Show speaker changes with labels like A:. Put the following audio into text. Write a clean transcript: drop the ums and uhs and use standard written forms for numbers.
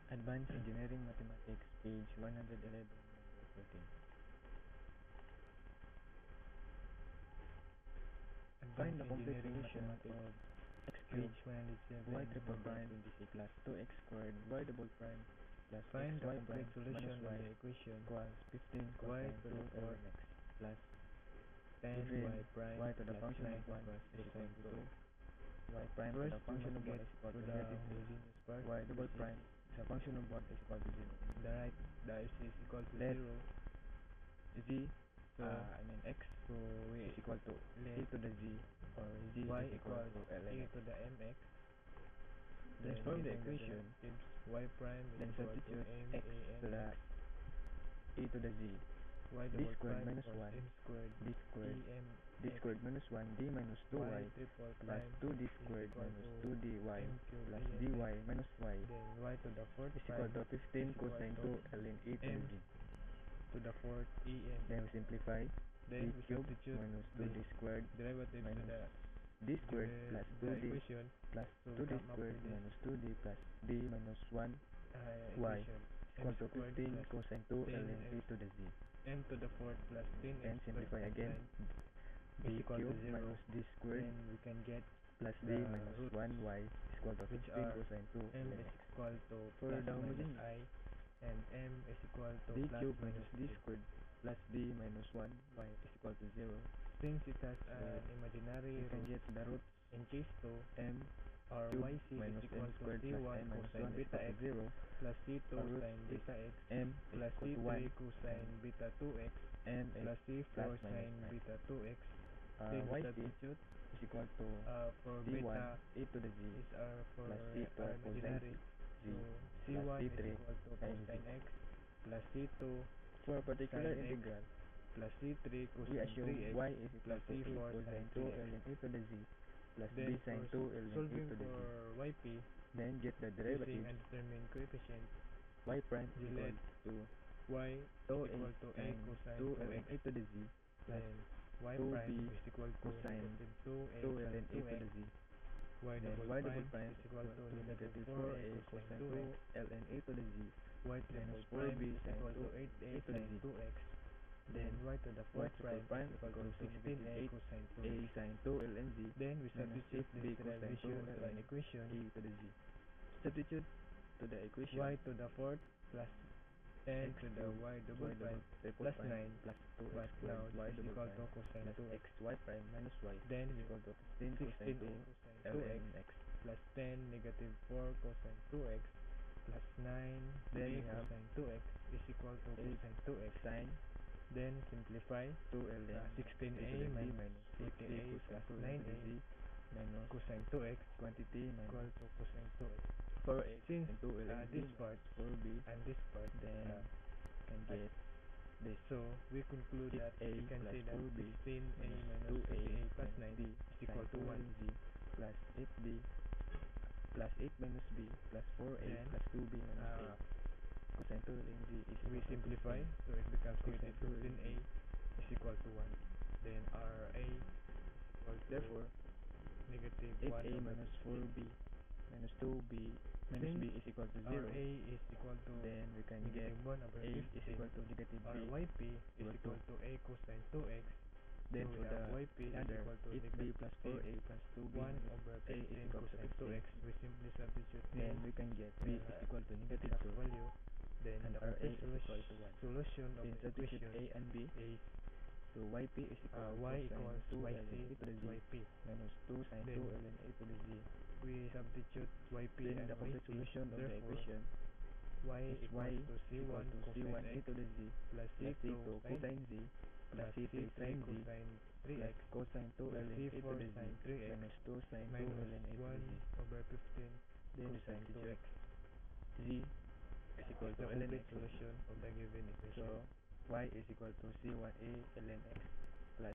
A: Advanced Engineering Mathematics, page 111, number 14. Find the complete solution of x cubed y triple prime plus 2x squared y double prime plus
B: Find
A: x
B: the
A: y
B: complete
A: prime
B: solution
A: minus
B: of
A: y
B: the equation
A: equals 15
B: y
A: cosine
B: to the
A: 2
B: fourth
A: ln x plus
B: 10
A: given
B: y prime
A: y to the
B: plus
A: function
B: 9
A: of 1
B: equals
A: is equal
B: cosine
A: to
B: 2.
A: y prime to
B: First,
A: the
B: we
A: function
B: must
A: of 1
B: get
A: is equal
B: to
A: to
B: the
A: negative 3
B: homogeneous part,
A: y double
B: which
A: prime
B: is
A: the function of 1 is equal to 0.
B: the right dash is equal to
A: Let
B: 0.
A: z
B: So,
A: I mean x
B: so we
A: is equal to e to the z or z
B: y
A: is equal
B: equals
A: to ln
B: e
A: x.
B: to the mx.
A: Transform the
B: Using
A: equation,
B: derivatives, y prime is
A: then
B: equal to
A: substitute
B: m
A: x
B: a
A: to
B: n
A: the
B: x.
A: e to the z.
B: Y
A: d
B: double
A: squared
B: prime
A: minus
B: equals
A: 1
B: m squared
A: d squared
B: e m
A: d squared minus 1 d minus 2y
B: y triple
A: plus
B: prime
A: 2d
B: is
A: squared
B: equal
A: minus
B: to
A: 2dy
B: m cube
A: plus
B: e
A: dy
B: n x.
A: minus y
B: Then y to the fourth
A: is equal
B: prime
A: to 15
B: is equal
A: cosine
B: to
A: 2 ln e to the
B: m
A: z.
B: to the fourth em.
A: Then we simplify
B: Then
A: d
B: we
A: cubed
B: substitute
A: minus
B: the
A: 2d squared
B: derivative to
A: minus
B: the
A: d squared plus
B: the
A: 2d
B: equation
A: plus
B: to
A: 2d
B: come up
A: squared
B: with this
A: minus 2d plus d minus 1 y
B: equation.
A: is equal to
B: M squared
A: 15
B: plus
A: cosine 2
B: 10
A: ln e to the z.
B: m to the fourth plus 10
A: Then
B: x
A: simplify
B: plus
A: again
B: 9
A: d
B: is equal to
A: cubed
B: 0.
A: minus d squared
B: Then we can get
A: plus d
B: the
A: minus
B: roots,
A: 1y is equal to
B: which
A: 15
B: are
A: cosine 2
B: m
A: ln
B: is
A: x.
B: equal to
A: For
B: plus
A: the
B: minus
A: homogeneous,
B: I, and m is equal to
A: d
B: plus
A: cubed
B: minus
A: minus d
B: 3.
A: squared plus d minus 1y is equal to 0.
B: Since it has an imaginary
A: We can
B: root
A: get the root
B: in case 2,
A: m
B: our
A: cubed
B: yc is
A: minus
B: equal
A: m
B: to
A: squared plus
B: c1
A: m minus
B: cosine
A: 1 is
B: beta
A: equal
B: x
A: to 0.
B: plus c2
A: Our root
B: sine
A: is
B: beta x
A: m is
B: plus
A: equal to
B: c3
A: 1
B: cosine beta 2x
A: m is
B: plus c4
A: plus minus
B: sine
A: 9.
B: beta 2x.
A: Our
B: Then we
A: yc
B: substitute
A: is equal to
B: for
A: c1
B: beta
A: e to the z
B: is our for
A: plus c2
B: our
A: cosine
B: imaginary.
A: z
B: So
A: plus
B: c1 is
A: c3
B: equal to
A: sine z.
B: cosine x plus c2
A: For a particular
B: sin x
A: integral,
B: plus c3
A: we
B: cosine
A: assume
B: 3x
A: y is equal
B: plus
A: to a
B: c4
A: cosine
B: sine
A: 2
B: 3x.
A: ln e to the z plus b
B: Then
A: sine
B: for
A: 2 ln e
B: solving
A: to the z.
B: for yp
A: Then get the
B: using
A: derivatives.
B: undetermined coefficient,
A: Y prime is
B: we
A: equal
B: let
A: to
B: y is
A: 2a
B: equal to a
A: sine
B: cosine
A: 2 ln
B: 2x.
A: e to the z plus
B: Then y
A: 2b
B: prime is equal to
A: cosine
B: negative 2a
A: 2
B: sine
A: ln e to
B: 2x.
A: the z.
B: Y
A: Then
B: double
A: y double
B: prime
A: prime
B: is equal to negative
A: 4a
B: 4a
A: cosine
B: cosine
A: 2 ln e to the z
B: y triple
A: minus
B: prime
A: 4b
B: is
A: sine
B: equal
A: 2
B: to 8a
A: e to the
B: sine
A: z.
B: 2x.
A: Then
B: Then y to the
A: y
B: fourth
A: triple
B: prime
A: prime
B: is
A: is
B: equal
A: equal
B: to
A: to
B: 16a
A: 8a
B: cosine 2x.
A: sine 2 ln z
B: Then we
A: minus
B: substitute
A: 8b
B: this
A: cosine 2
B: derivation to an
A: ln
B: equation
A: e to the z. Substitute to the equation
B: y to the fourth plus 10
A: x
B: to the
A: cubed
B: y double prime
A: triple
B: plus
A: prime
B: 9,
A: plus 2x
B: but now
A: squared y
B: this is
A: double
B: equal to
A: prime
B: cosine
A: plus
B: 2x.
A: x y prime minus y
B: Then
A: is equal to 15 cosine 2
B: 16a cosine
A: ln
B: 2x
A: x.
B: plus 10 negative 4 cosine 2x plus 9
A: Then
B: a
A: we have
B: cosine 2x is equal to
A: 8
B: cosine 2x.
A: sine
B: Then simplify
A: 2 ln
B: 16a
A: e to the z
B: minus
A: minus
B: 40a
A: 8a
B: plus
A: cosine 2 e to
B: 9a
A: the z minus
B: cosine 2x
A: quantity
B: equal
A: minus
B: to cosine 2x.
A: 4x
B: Since
A: and 2 ln z
B: this part
A: 4b,
B: and this part
A: then can get this.
B: so we conclude that
A: 6a
B: we can
A: plus
B: say that
A: 4b
B: 16a
A: minus
B: minus
A: 2a
B: 40a plus
A: minus
B: 9
A: b
B: is equal
A: sine
B: to
A: 2
B: 1.
A: ln z plus 8b plus 8 minus b plus 4a
B: Then,
A: plus 2b minus a cosine 2 ln z is
B: we
A: equal to
B: simplify
A: 15.
B: so it becomes
A: Cosine
B: negative
A: 2 ln
B: 15a is equal to 1. Then our a is equal to
A: Therefore,
B: negative 1
A: 8a
B: over
A: minus
B: 15.
A: 4b minus 2b minus
B: Since
A: b is equal to
B: our
A: 0.
B: a is equal to
A: Then we can get
B: negative 1 over
A: a is
B: 15.
A: equal to negative
B: Our
A: b.
B: yp is
A: equal to
B: equal to a cosine 2x.
A: Then
B: So
A: for
B: we have
A: the
B: yp is
A: other,
B: equal to
A: 8b plus
B: negative
A: 4a plus 2b
B: 1
A: minus
B: over
A: a is
B: 15
A: equal to
B: cosine
A: 15.
B: 2x. We simply substitute
A: Then
B: a
A: we can get b is equal to negative
B: exact
A: 2
B: value. Then
A: and
B: the
A: our a
B: perfect
A: is equal to 1.
B: solution of
A: Then
B: the
A: substitute
B: equation
A: a and b.
B: is
A: So yp is equal to
B: y
A: cosine
B: equals
A: 2
B: yc
A: ln e to the z
B: yp.
A: minus 2 sine
B: Then
A: 2 ln e to the z.
B: we substitute yp
A: Then
B: and
A: the complete
B: yc.
A: solution of the
B: Therefore,
A: equation
B: y
A: is y
B: equals to
A: equal
B: c1
A: to
B: cosine
A: c1 e
B: x
A: to the z
B: plus
A: plus
B: c2
A: c2 cosine z plus
B: plus
A: c3
B: c3
A: sin z
B: cosine
A: plus
B: 3x
A: cosine 2
B: plus
A: ln e to
B: c4
A: the z
B: sin 3x
A: minus 2 sine 2
B: minus
A: ln e to the z.
B: 1 over 15
A: Then we
B: cosine
A: substitute
B: 2x
A: z is equal
B: is
A: to
B: the
A: ln
B: complete
A: x.
B: solution of the given equation.
A: So y is equal to c1a ln x